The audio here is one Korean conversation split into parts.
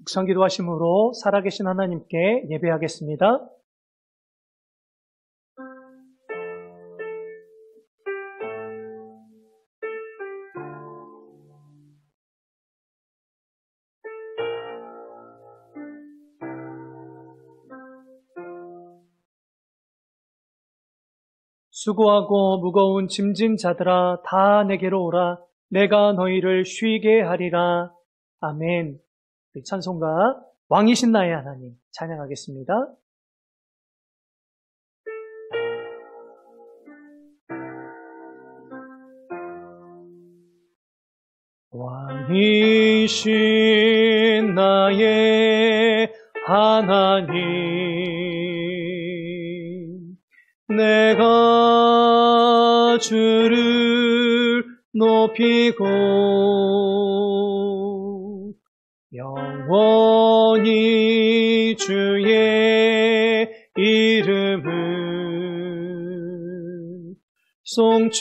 묵상기도 하심으로 살아계신 하나님께 예배하겠습니다. 수고하고 무거운 짐진 자들아 다 내게로 오라. 내가 너희를 쉬게 하리라. 아멘. 찬송가 왕이신 나의 하나님 찬양하겠습니다. 왕이신 나의 하나님 내가 주를 높이고 영원히 주의 이름을 송축하리이다.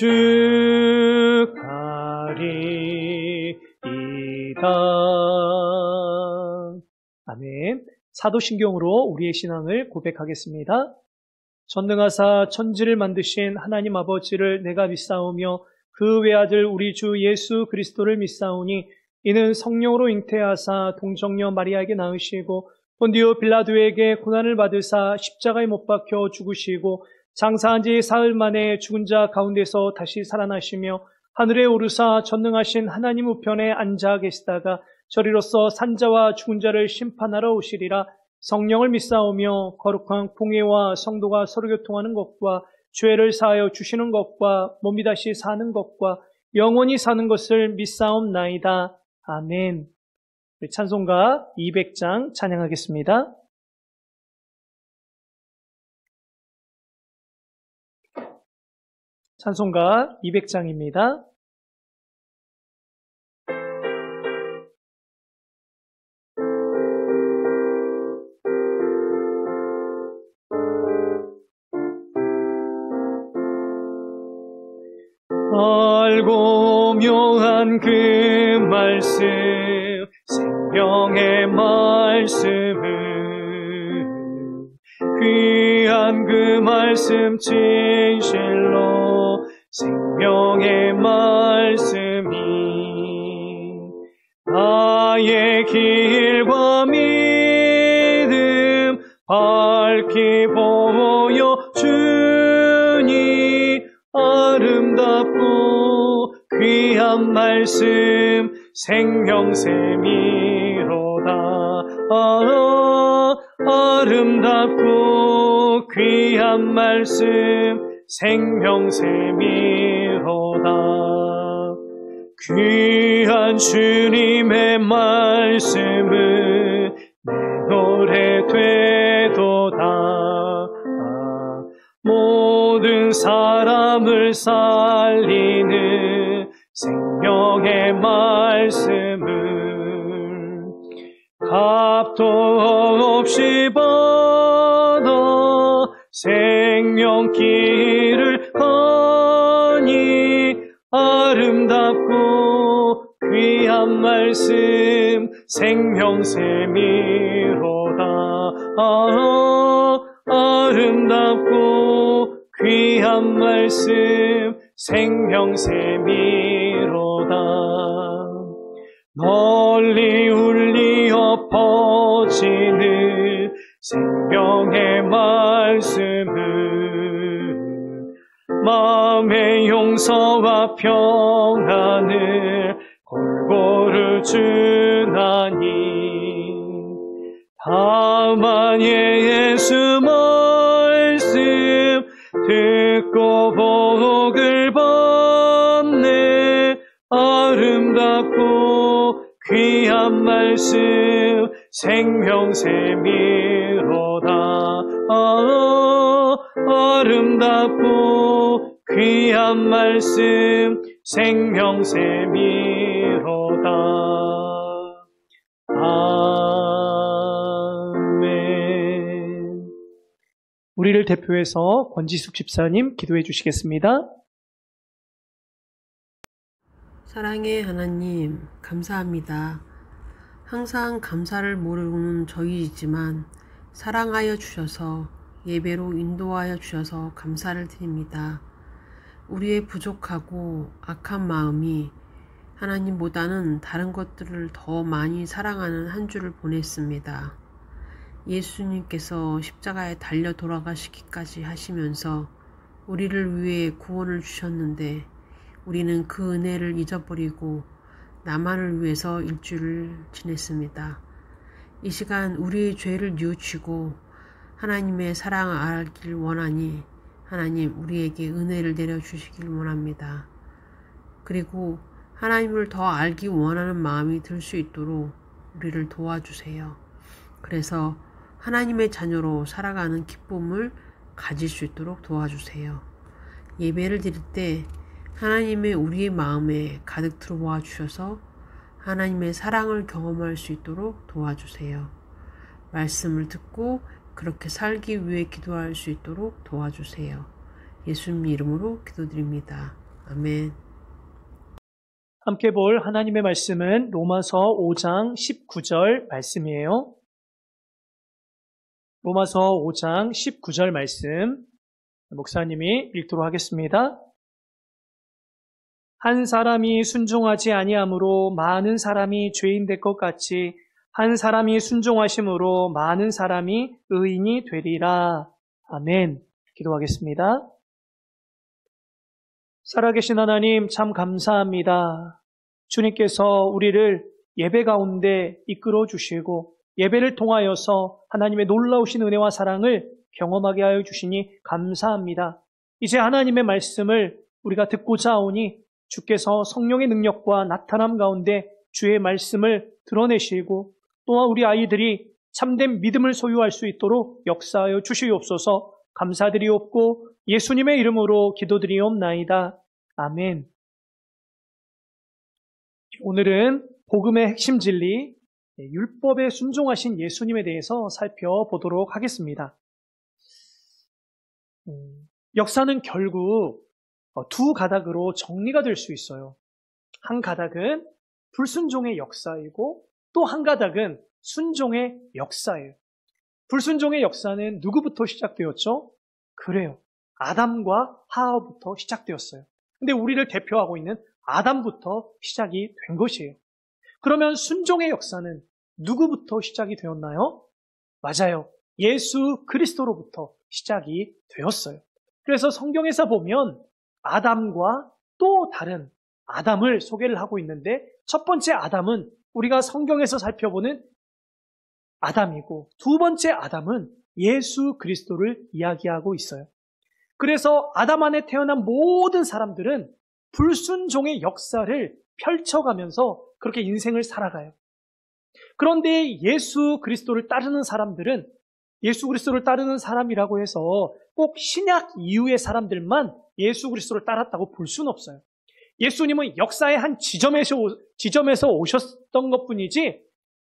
아멘. 사도신경으로 우리의 신앙을 고백하겠습니다. 전능하사 천지를 만드신 하나님 아버지를 내가 믿사오며 그 외아들 우리 주 예수 그리스도를 믿사오니 이는 성령으로 잉태하사 동정녀 마리아에게 낳으시고 본디오 빌라도에게 고난을 받으사 십자가에 못 박혀 죽으시고 장사한 지 사흘 만에 죽은 자 가운데서 다시 살아나시며 하늘에 오르사 전능하신 하나님 우편에 앉아 계시다가 저리로서 산자와 죽은 자를 심판하러 오시리라. 성령을 믿사오며 거룩한 공회와 성도가 서로 교통하는 것과 죄를 사하여 주시는 것과 몸이 다시 사는 것과 영원히 사는 것을 믿사옵나이다. 아멘. 찬송가 200장 찬양하겠습니다. 찬송가 200장입니다. 알고 묘한 그 말씀 생명의 말씀은 귀한 그 말씀 진실로 생명의 말씀이 나의 길과 믿음 밝히 보여 주니 아름답고 귀한 말씀 생명샘이로다. 아름답고 귀한 말씀 생명샘이로다. 귀한 주님의 말씀은 내 노래 되도다. 모든 사람을 살리는 생명의 말씀을 값도 없이 받아 생명길을 가니 아름답고 귀한 말씀 생명샘이로다. 아름답고 귀한 말씀 생명샘이로다. 널리 울리어 퍼지는 생명의 말씀은 마음의 용서와 평안을 골고루 주나니 다만 예수 말씀 듣고 복을 받네. 아름답고 귀한 말씀 생명샘이로다. 아름답고 귀한 말씀 생명샘이로다. 아멘. 우리를 대표해서 권지숙 집사님 기도해 주시겠습니다. 사랑의 하나님, 감사합니다. 항상 감사를 모르는 저희이지만 사랑하여 주셔서 예배로 인도하여 주셔서 감사를 드립니다. 우리의 부족하고 악한 마음이 하나님보다는 다른 것들을 더 많이 사랑하는 한 주를 보냈습니다. 예수님께서 십자가에 달려 돌아가시기까지 하시면서 우리를 위해 구원을 주셨는데 우리는 그 은혜를 잊어버리고 나만을 위해서 일주를 지냈습니다. 이 시간 우리의 죄를 뉘우치고 하나님의 사랑을 알길 원하니 하나님 우리에게 은혜를 내려주시길 원합니다. 그리고 하나님을 더 알기 원하는 마음이 들 수 있도록 우리를 도와주세요. 그래서 하나님의 자녀로 살아가는 기쁨을 가질 수 있도록 도와주세요. 예배를 드릴 때 하나님의 우리의 마음에 가득 들어와 주셔서 하나님의 사랑을 경험할 수 있도록 도와주세요. 말씀을 듣고 그렇게 살기 위해 기도할 수 있도록 도와주세요. 예수님 이름으로 기도드립니다. 아멘. 함께 볼 하나님의 말씀은 로마서 5장 19절 말씀이에요. 로마서 5장 19절 말씀 목사님이 읽도록 하겠습니다. 한 사람이 순종하지 아니함으로 많은 사람이 죄인 될 것 같이 한 사람이 순종하심으로 많은 사람이 의인이 되리라. 아멘. 기도하겠습니다. 살아계신 하나님 참 감사합니다. 주님께서 우리를 예배 가운데 이끌어 주시고 예배를 통하여서 하나님의 놀라우신 은혜와 사랑을 경험하게 하여 주시니 감사합니다. 이제 하나님의 말씀을 우리가 듣고자 하오니 주께서 성령의 능력과 나타남 가운데 주의 말씀을 드러내시고 또한 우리 아이들이 참된 믿음을 소유할 수 있도록 역사하여 주시옵소서. 감사드리옵고 예수님의 이름으로 기도드리옵나이다. 아멘. 오늘은 복음의 핵심 진리, 율법에 순종하신 예수님에 대해서 살펴보도록 하겠습니다. 역사는 결국 두 가닥으로 정리가 될 수 있어요. 한 가닥은 불순종의 역사이고 또 한 가닥은 순종의 역사예요. 불순종의 역사는 누구부터 시작되었죠? 그래요. 아담과 하와부터 시작되었어요. 근데 우리를 대표하고 있는 아담부터 시작이 된 것이에요. 그러면 순종의 역사는 누구부터 시작이 되었나요? 맞아요. 예수 그리스도로부터 시작이 되었어요. 그래서 성경에서 보면 아담과 또 다른 아담을 소개를 하고 있는데 첫 번째 아담은 우리가 성경에서 살펴보는 아담이고 두 번째 아담은 예수 그리스도를 이야기하고 있어요. 그래서 아담 안에 태어난 모든 사람들은 불순종의 역사를 펼쳐가면서 그렇게 인생을 살아가요. 그런데 예수 그리스도를 따르는 사람들은 예수 그리스도를 따르는 사람이라고 해서 꼭 신약 이후의 사람들만 예수 그리스도를 따랐다고 볼 수는 없어요. 예수님은 역사의 한 지점에서 오셨던 것뿐이지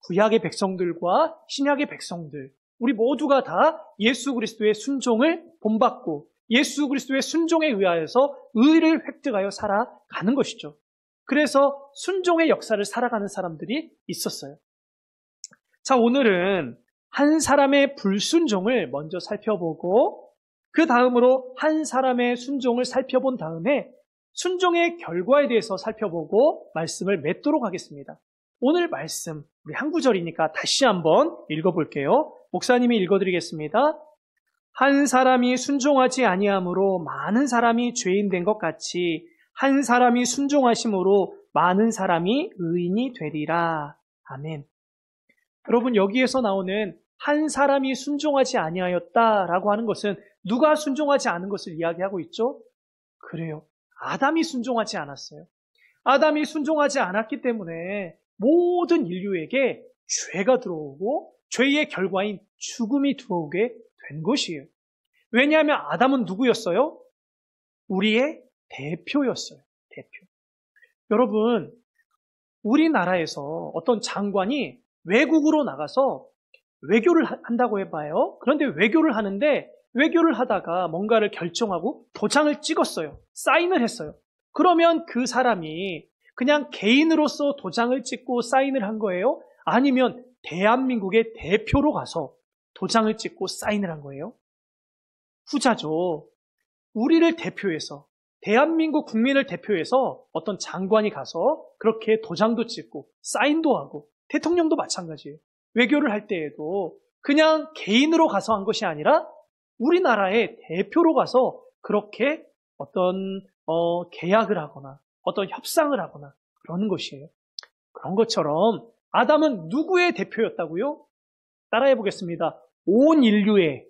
구약의 백성들과 신약의 백성들 우리 모두가 다 예수 그리스도의 순종을 본받고 예수 그리스도의 순종에 의하여서 의를 획득하여 살아가는 것이죠. 그래서 순종의 역사를 살아가는 사람들이 있었어요. 자, 오늘은 한 사람의 불순종을 먼저 살펴보고 그 다음으로 한 사람의 순종을 살펴본 다음에 순종의 결과에 대해서 살펴보고 말씀을 맺도록 하겠습니다. 오늘 말씀 우리 한 구절이니까 다시 한번 읽어볼게요. 목사님이 읽어드리겠습니다. 한 사람이 순종하지 아니함으로 많은 사람이 죄인 된 것 같이 한 사람이 순종하심으로 많은 사람이 의인이 되리라. 아멘. 여러분 여기에서 나오는 한 사람이 순종하지 아니하였다라고 하는 것은 누가 순종하지 않은 것을 이야기하고 있죠? 그래요. 아담이 순종하지 않았어요. 아담이 순종하지 않았기 때문에 모든 인류에게 죄가 들어오고 죄의 결과인 죽음이 들어오게 된 것이에요. 왜냐하면 아담은 누구였어요? 우리의 대표였어요. 대표. 여러분, 우리나라에서 어떤 장관이 외국으로 나가서 외교를 한다고 해봐요. 그런데 외교를 하는데 외교를 하다가 뭔가를 결정하고 도장을 찍었어요. 사인을 했어요. 그러면 그 사람이 그냥 개인으로서 도장을 찍고 사인을 한 거예요? 아니면 대한민국의 대표로 가서 도장을 찍고 사인을 한 거예요? 후자죠. 우리를 대표해서, 대한민국 국민을 대표해서 어떤 장관이 가서 그렇게 도장도 찍고 사인도 하고, 대통령도 마찬가지예요. 외교를 할 때에도 그냥 개인으로 가서 한 것이 아니라 우리나라의 대표로 가서 그렇게 어떤 계약을 하거나 어떤 협상을 하거나 그러는 것이에요. 그런 것처럼 아담은 누구의 대표였다고요? 따라해 보겠습니다. 온 인류의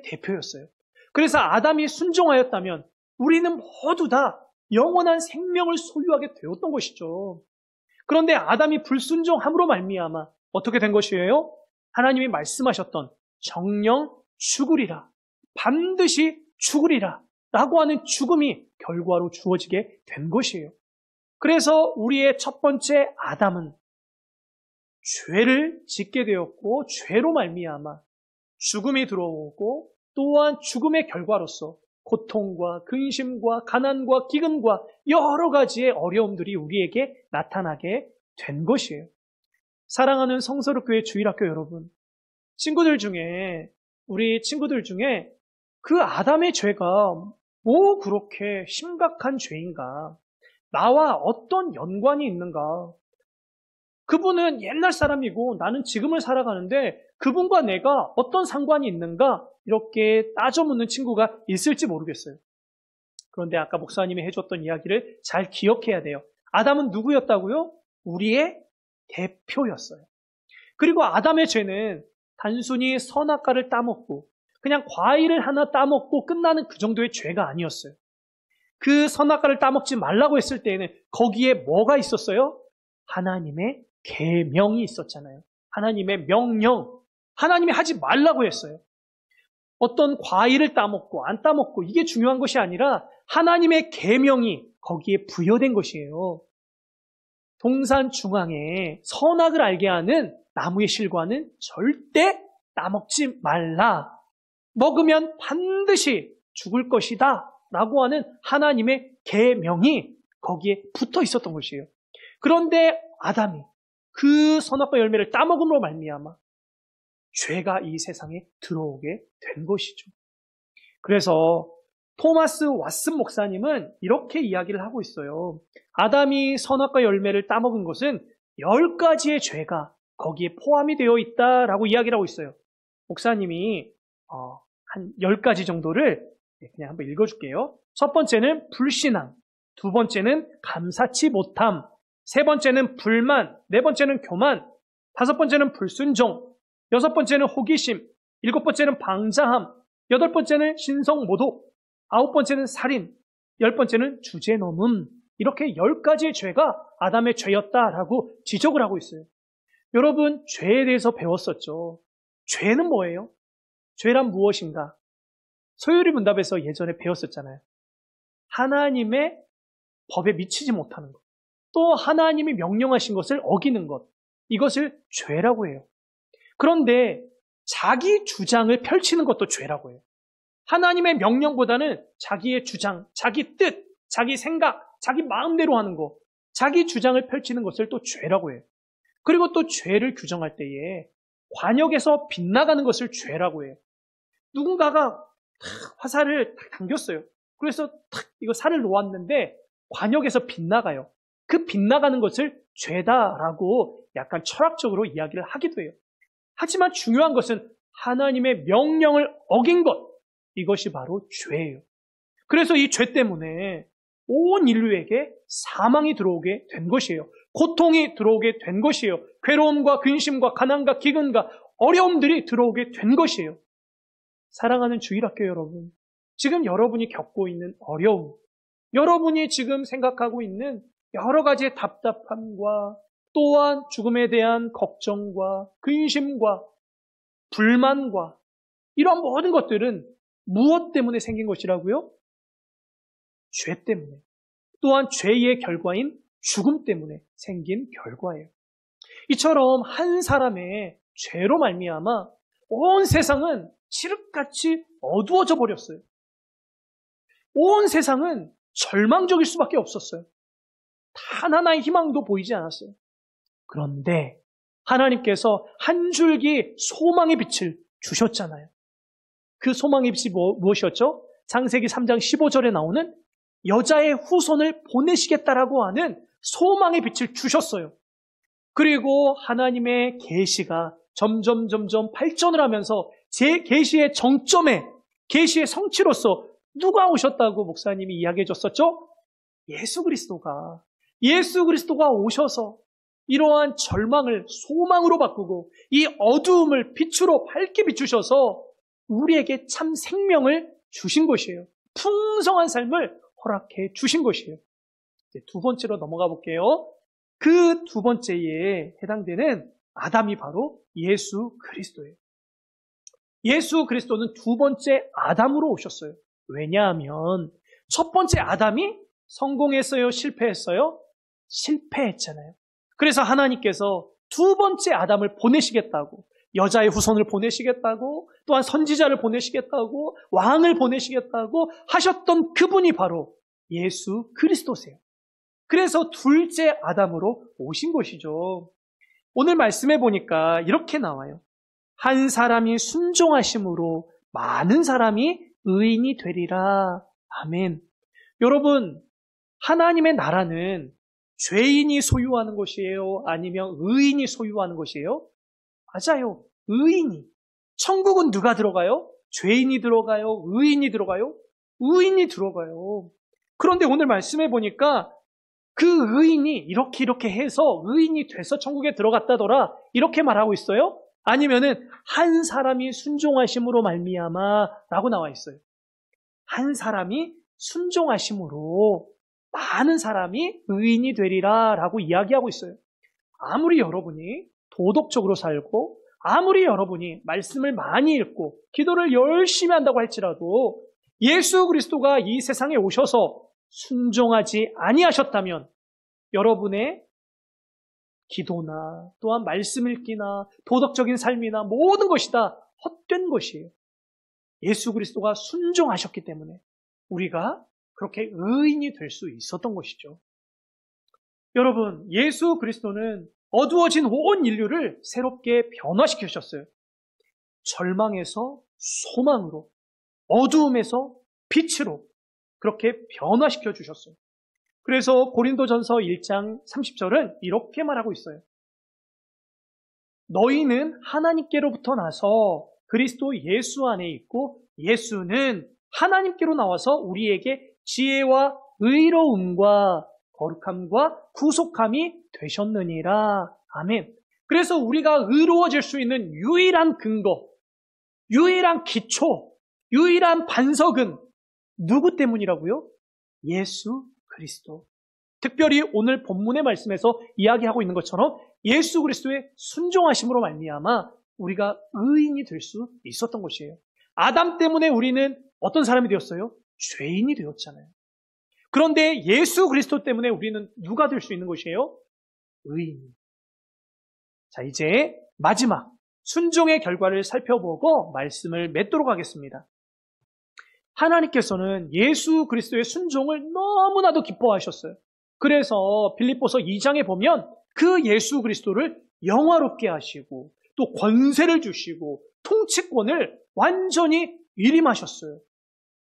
대표였어요. 그래서 아담이 순종하였다면 우리는 모두 다 영원한 생명을 소유하게 되었던 것이죠. 그런데 아담이 불순종함으로 말미암아 어떻게 된 것이에요? 하나님이 말씀하셨던 정령 죽으리라, 반드시 죽으리라 라고 하는 죽음이 결과로 주어지게 된 것이에요. 그래서 우리의 첫 번째 아담은 죄를 짓게 되었고, 죄로 말미암아 죽음이 들어오고, 또한 죽음의 결과로서 고통과 근심과 가난과 기근과 여러 가지의 어려움들이 우리에게 나타나게 된 것이에요. 사랑하는 성서로교회 주일학교 여러분, 우리 친구들 중에 그 아담의 죄가 뭐 그렇게 심각한 죄인가? 나와 어떤 연관이 있는가? 그분은 옛날 사람이고 나는 지금을 살아가는데 그분과 내가 어떤 상관이 있는가? 이렇게 따져 묻는 친구가 있을지 모르겠어요. 그런데 아까 목사님이 해줬던 이야기를 잘 기억해야 돼요. 아담은 누구였다고요? 우리의 대표였어요. 그리고 아담의 죄는 단순히 선악과를 따먹고 그냥 과일을 하나 따먹고 끝나는 그 정도의 죄가 아니었어요. 그 선악과를 따먹지 말라고 했을 때에는 거기에 뭐가 있었어요? 하나님의 계명이 있었잖아요. 하나님의 명령, 하나님이 하지 말라고 했어요. 어떤 과일을 따먹고 안 따먹고 이게 중요한 것이 아니라 하나님의 계명이 거기에 부여된 것이에요. 동산 중앙에 선악을 알게 하는 나무의 실과는 절대 따먹지 말라. 먹으면 반드시 죽을 것이다 라고 하는 하나님의 계명이 거기에 붙어 있었던 것이에요. 그런데 아담이 그 선악과 열매를 따먹음으로 말미암아 죄가 이 세상에 들어오게 된 것이죠. 그래서 토마스 왓슨 목사님은 이렇게 이야기를 하고 있어요. 아담이 선악과 열매를 따먹은 것은 10가지의 죄가 거기에 포함이 되어 있다라고 이야기를 하고 있어요. 목사님이 한 10가지 정도를 그냥 한번 읽어줄게요. 첫 번째는 불신앙, 두 번째는 감사치 못함, 세 번째는 불만, 네 번째는 교만, 다섯 번째는 불순종, 여섯 번째는 호기심, 일곱 번째는 방자함, 여덟 번째는 신성모독, 아홉 번째는 살인, 열 번째는 주제넘음. 이렇게 10가지의 죄가 아담의 죄였다라고 지적을 하고 있어요. 여러분, 죄에 대해서 배웠었죠. 죄는 뭐예요? 죄란 무엇인가? 소요리 문답에서 예전에 배웠었잖아요. 하나님의 법에 미치지 못하는 것, 또 하나님이 명령하신 것을 어기는 것, 이것을 죄라고 해요. 그런데 자기 주장을 펼치는 것도 죄라고 해요. 하나님의 명령보다는 자기의 주장, 자기 뜻, 자기 생각, 자기 마음대로 하는 것, 자기 주장을 펼치는 것을 또 죄라고 해요. 그리고 또 죄를 규정할 때에 관역에서 빗나가는 것을 죄라고 해요. 누군가가 화살을 당겼어요. 그래서 이거 살을 놓았는데 관역에서 빗나가요. 그 빗나가는 것을 죄다라고 약간 철학적으로 이야기를 하기도 해요. 하지만 중요한 것은 하나님의 명령을 어긴 것, 이것이 바로 죄예요. 그래서 이 죄 때문에 온 인류에게 사망이 들어오게 된 것이에요. 고통이 들어오게 된 것이에요. 괴로움과 근심과 가난과 기근과 어려움들이 들어오게 된 것이에요. 사랑하는 주일학교 여러분, 지금 여러분이 겪고 있는 어려움, 여러분이 지금 생각하고 있는 여러 가지의 답답함과 또한 죽음에 대한 걱정과 근심과 불만과 이런 모든 것들은 무엇 때문에 생긴 것이라고요? 죄 때문에. 또한 죄의 결과인 죽음 때문에 생긴 결과예요. 이처럼 한 사람의 죄로 말미암아 온 세상은 칠흑같이 어두워져 버렸어요. 온 세상은 절망적일 수밖에 없었어요. 단 하나의 희망도 보이지 않았어요. 그런데 하나님께서 한 줄기 소망의 빛을 주셨잖아요. 그 소망의 빛이 무엇이었죠? 창세기 3장 15절에 나오는 여자의 후손을 보내시겠다라고 하는 소망의 빛을 주셨어요. 그리고 하나님의 계시가 점점 발전을 하면서 제 계시의 정점에, 계시의 성취로서 누가 오셨다고 목사님이 이야기해 줬었죠? 예수 그리스도가 오셔서 이러한 절망을 소망으로 바꾸고 이 어두움을 빛으로 밝게 비추셔서 우리에게 참 생명을 주신 것이에요. 풍성한 삶을 허락해 주신 것이에요. 이제 두 번째로 넘어가 볼게요. 그 두 번째에 해당되는 아담이 바로 예수 그리스도예요. 예수 그리스도는 두 번째 아담으로 오셨어요. 왜냐하면 첫 번째 아담이 성공했어요? 실패했어요? 실패했잖아요. 그래서 하나님께서 두 번째 아담을 보내시겠다고, 여자의 후손을 보내시겠다고, 또한 선지자를 보내시겠다고, 왕을 보내시겠다고 하셨던 그분이 바로 예수 그리스도세요. 그래서 둘째 아담으로 오신 것이죠. 오늘 말씀해 보니까 이렇게 나와요. 한 사람이 순종하심으로 많은 사람이 의인이 되리라. 아멘. 여러분, 하나님의 나라는 죄인이 소유하는 것이에요? 아니면 의인이 소유하는 것이에요? 맞아요. 의인이. 천국은 누가 들어가요? 죄인이 들어가요? 의인이 들어가요? 의인이 들어가요. 그런데 오늘 말씀해 보니까 그 의인이 이렇게 해서 의인이 돼서 천국에 들어갔다더라 이렇게 말하고 있어요? 아니면은 한 사람이 순종하심으로 말미암아라고 나와 있어요. 한 사람이 순종하심으로 많은 사람이 의인이 되리라라고 이야기하고 있어요. 아무리 여러분이 도덕적으로 살고 아무리 여러분이 말씀을 많이 읽고 기도를 열심히 한다고 할지라도 예수 그리스도가 이 세상에 오셔서 순종하지 아니하셨다면 여러분의 기도나 또한 말씀 읽기나 도덕적인 삶이나 모든 것이 다 헛된 것이에요. 예수 그리스도가 순종하셨기 때문에 우리가 그렇게 의인이 될 수 있었던 것이죠. 여러분, 예수 그리스도는 어두워진 온 인류를 새롭게 변화시키셨어요. 절망에서 소망으로, 어두움에서 빛으로 그렇게 변화시켜 주셨어요. 그래서 고린도전서 1장 30절은 이렇게 말하고 있어요. 너희는 하나님께로부터 나서 그리스도 예수 안에 있고 예수는 하나님께로 나와서 우리에게 지혜와 의로움과 거룩함과 구속함이 되셨느니라. 아멘. 그래서 우리가 의로워질 수 있는 유일한 근거, 유일한 기초, 유일한 반석은 누구 때문이라고요? 예수 그리스도. 특별히 오늘 본문의 말씀에서 이야기하고 있는 것처럼 예수 그리스도의 순종하심으로 말미암아 우리가 의인이 될 수 있었던 것이에요. 아담 때문에 우리는 어떤 사람이 되었어요? 죄인이 되었잖아요. 그런데 예수 그리스도 때문에 우리는 누가 될 수 있는 것이에요? 의인. 자, 이제 마지막 순종의 결과를 살펴보고 말씀을 맺도록 하겠습니다. 하나님께서는 예수 그리스도의 순종을 너무나도 기뻐하셨어요. 그래서 빌립보서 2장에 보면 그 예수 그리스도를 영화롭게 하시고 또 권세를 주시고 통치권을 완전히 위임하셨어요.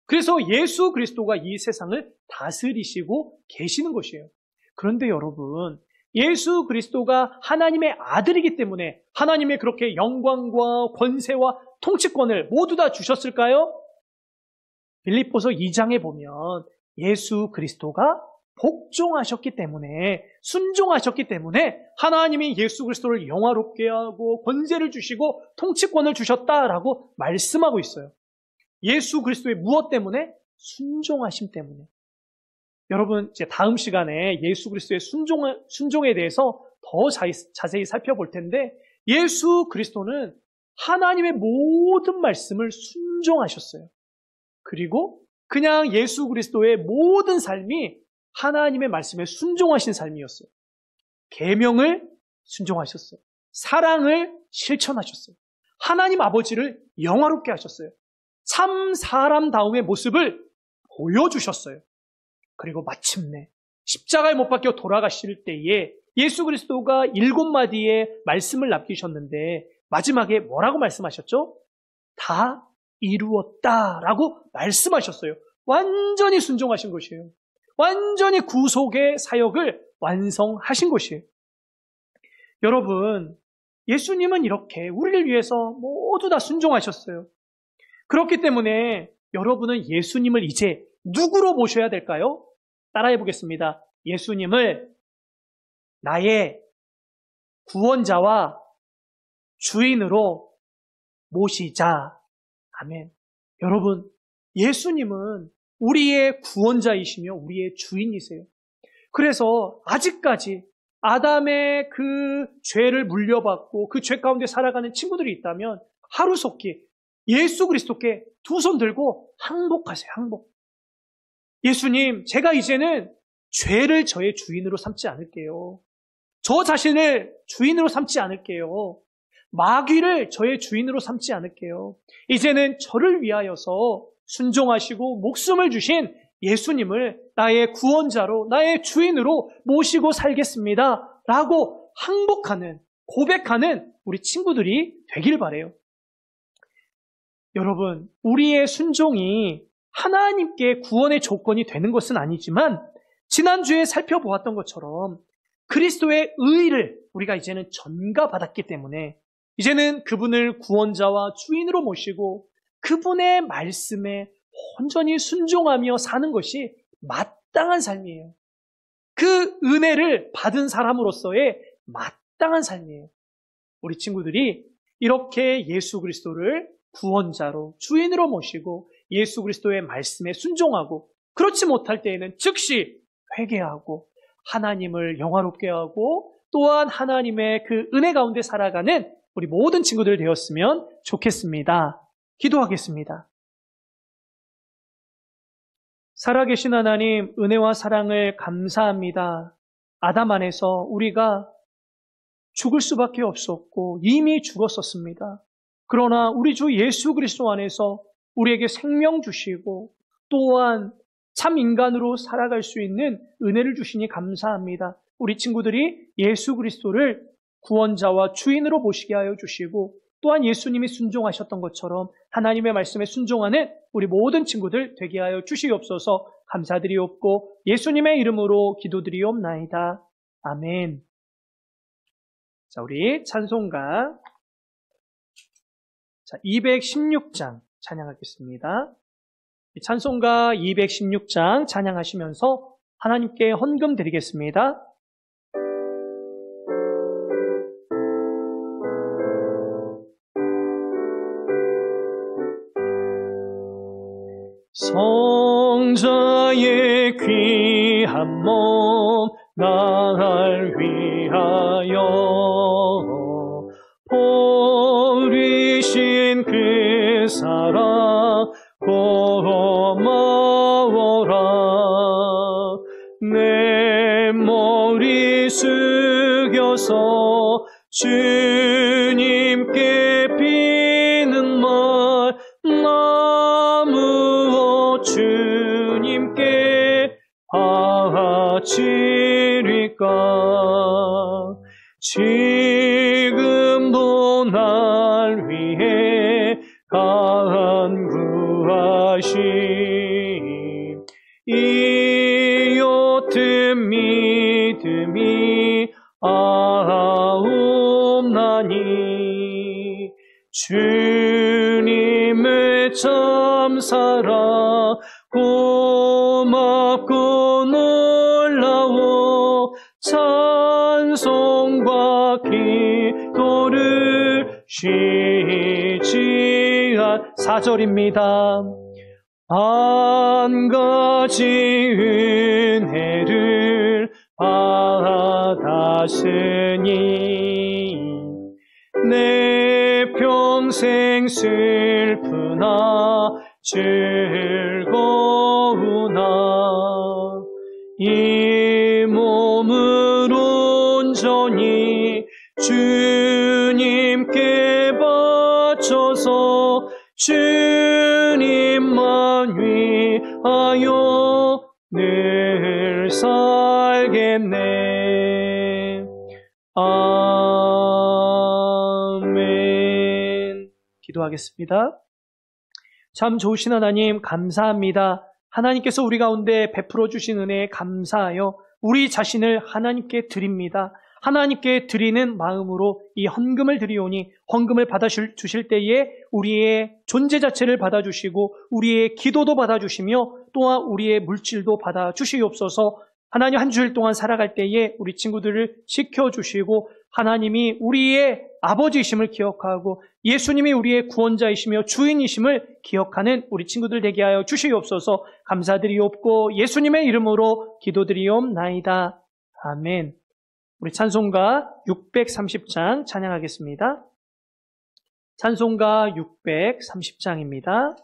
그래서 예수 그리스도가 이 세상을 다스리시고 계시는 것이에요. 그런데 여러분, 예수 그리스도가 하나님의 아들이기 때문에 하나님의 그렇게 영광과 권세와 통치권을 모두 다 주셨을까요? 빌립보서 2장에 보면 예수 그리스도가 복종하셨기 때문에, 순종하셨기 때문에 하나님이 예수 그리스도를 영화롭게 하고 권세를 주시고 통치권을 주셨다라고 말씀하고 있어요. 예수 그리스도의 무엇 때문에? 순종하심 때문에. 여러분, 이제 다음 시간에 예수 그리스도의 순종에 대해서 더 자세히 살펴볼 텐데, 예수 그리스도는 하나님의 모든 말씀을 순종하셨어요. 그리고 그냥 예수 그리스도의 모든 삶이 하나님의 말씀에 순종하신 삶이었어요. 계명을 순종하셨어요. 사랑을 실천하셨어요. 하나님 아버지를 영화롭게 하셨어요. 참 사람다움의 모습을 보여주셨어요. 그리고 마침내 십자가에 못 박혀 돌아가실 때에 예수 그리스도가 7마디의 말씀을 남기셨는데 마지막에 뭐라고 말씀하셨죠? 다 이루었다라고 말씀하셨어요. 완전히 순종하신 것이에요. 완전히 구속의 사역을 완성하신 것이에요. 여러분, 예수님은 이렇게 우리를 위해서 모두 다 순종하셨어요. 그렇기 때문에 여러분은 예수님을 이제 누구로 모셔야 될까요? 따라해 보겠습니다. 예수님을 나의 구원자와 주인으로 모시자. 아멘. 여러분, 예수님은 우리의 구원자이시며 우리의 주인이세요. 그래서 아직까지 아담의 그 죄를 물려받고 그 죄 가운데 살아가는 친구들이 있다면 하루속히 예수 그리스도께 두 손 들고 항복하세요. 항복. 예수님, 제가 이제는 죄를 저의 주인으로 삼지 않을게요. 저 자신을 주인으로 삼지 않을게요. 마귀를 저의 주인으로 삼지 않을게요. 이제는 저를 위하여서 순종하시고 목숨을 주신 예수님을 나의 구원자로, 나의 주인으로 모시고 살겠습니다. 라고 항복하는, 고백하는 우리 친구들이 되길 바라요. 여러분, 우리의 순종이 하나님께 구원의 조건이 되는 것은 아니지만 지난주에 살펴보았던 것처럼 그리스도의 의를 우리가 이제는 전가받았기 때문에 이제는 그분을 구원자와 주인으로 모시고 그분의 말씀에 온전히 순종하며 사는 것이 마땅한 삶이에요. 그 은혜를 받은 사람으로서의 마땅한 삶이에요. 우리 친구들이 이렇게 예수 그리스도를 구원자로 주인으로 모시고 예수 그리스도의 말씀에 순종하고 그렇지 못할 때에는 즉시 회개하고 하나님을 영화롭게 하고 또한 하나님의 그 은혜 가운데 살아가는 우리 모든 친구들 되었으면 좋겠습니다. 기도하겠습니다. 살아계신 하나님, 은혜와 사랑을 감사합니다. 아담 안에서 우리가 죽을 수밖에 없었고 이미 죽었었습니다. 그러나 우리 주 예수 그리스도 안에서 우리에게 생명 주시고 또한 참 인간으로 살아갈 수 있는 은혜를 주시니 감사합니다. 우리 친구들이 예수 그리스도를 구원자와 주인으로 모시게 하여 주시고 또한 예수님이 순종하셨던 것처럼 하나님의 말씀에 순종하는 우리 모든 친구들 되게 하여 주시옵소서. 감사드리옵고 예수님의 이름으로 기도드리옵나이다. 아멘. 자, 우리 찬송가 216장 찬양하겠습니다. 찬송가 216장 찬양하시면서 하나님께 헌금 드리겠습니다. 성자의 귀한 몸 날 위하여 버리신 그 사랑 고마워라. 내 머리 숙여서 주님께 비는 말 나무어 주님께 바치리까. 지금도 날 위해 간구하심 이 옅은 믿음이 아옵나니 주님을 참 사랑 고맙고 놀라워 찬송과 기도를 쉬지 않 4절입니다. 한 가지 은혜를 받았으니 내 평생 슬프나 즐거우나 이 몸을 온전히 주님께 바쳐서 주님만 위하여 늘 살겠네. 기도하겠습니다. 참 좋으신 하나님 감사합니다. 하나님께서 우리 가운데 베풀어 주신 은혜에 감사하여 우리 자신을 하나님께 드립니다. 하나님께 드리는 마음으로 이 헌금을 드리오니 헌금을 받아주실 때에 우리의 존재 자체를 받아주시고 우리의 기도도 받아주시며 또한 우리의 물질도 받아주시옵소서. 하나님 한 주일 동안 살아갈 때에 우리 친구들을 지켜주시고 하나님이 우리의 아버지이심을 기억하고 예수님이 우리의 구원자이시며 주인이심을 기억하는 우리 친구들 되게 하여 주시옵소서. 감사드리옵고 예수님의 이름으로 기도드리옵나이다. 아멘. 우리 찬송가 630장 찬양하겠습니다. 찬송가 630장입니다.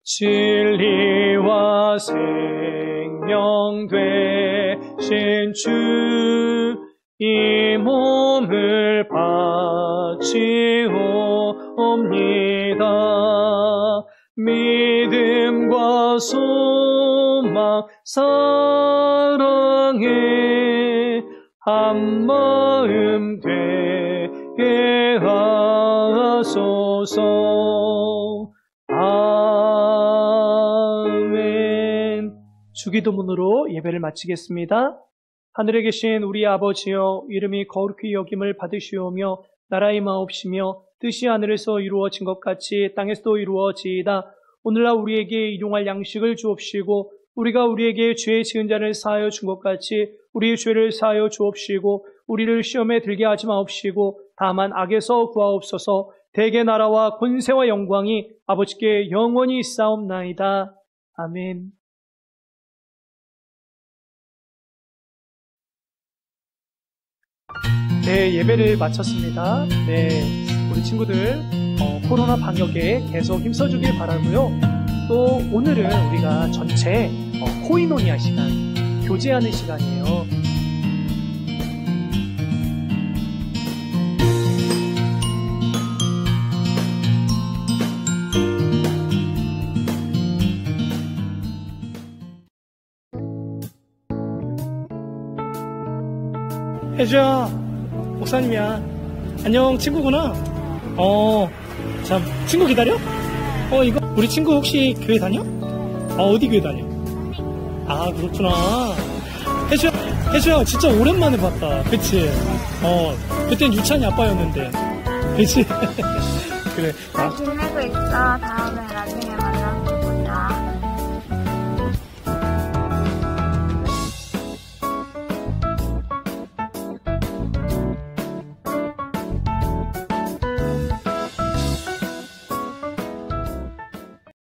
진리와 생명 되신 주 이 몸을 바치옵니다. 믿음과 소망 사랑에 한마음 되게 하소서. 아멘. 주기도문으로 예배를 마치겠습니다. 하늘에 계신 우리 아버지여, 이름이 거룩히 여김을 받으시오며 나라의 마옵시며 뜻이 하늘에서 이루어진 것 같이 땅에서도 이루어지이다. 오늘날 우리에게 일용할 양식을 주옵시고 우리가 우리에게 죄 지은 자를 사하여 준 것 같이 우리의 죄를 사하여 주옵시고 우리를 시험에 들게 하지 마옵시고 다만 악에서 구하옵소서. 대개 나라와 권세와 영광이 아버지께 영원히 있사옵나이다. 아멘. 네, 예배를 마쳤습니다. 네, 우리 친구들 코로나 방역에 계속 힘써주길 바라고요. 또 오늘은 우리가 전체 코이노니아 시간, 교제하는 시간이에요. 혜주야, 목사님이야. 안녕, 친구구나. 참, 친구 기다려? 이거, 우리 친구 혹시 교회 다녀? 어디 교회 다녀? 아, 그렇구나. 혜주야, 진짜 오랜만에 봤다. 그치? 그땐 유찬이 아빠였는데. 그치? 그래. 잘 지내고 있어. 다음에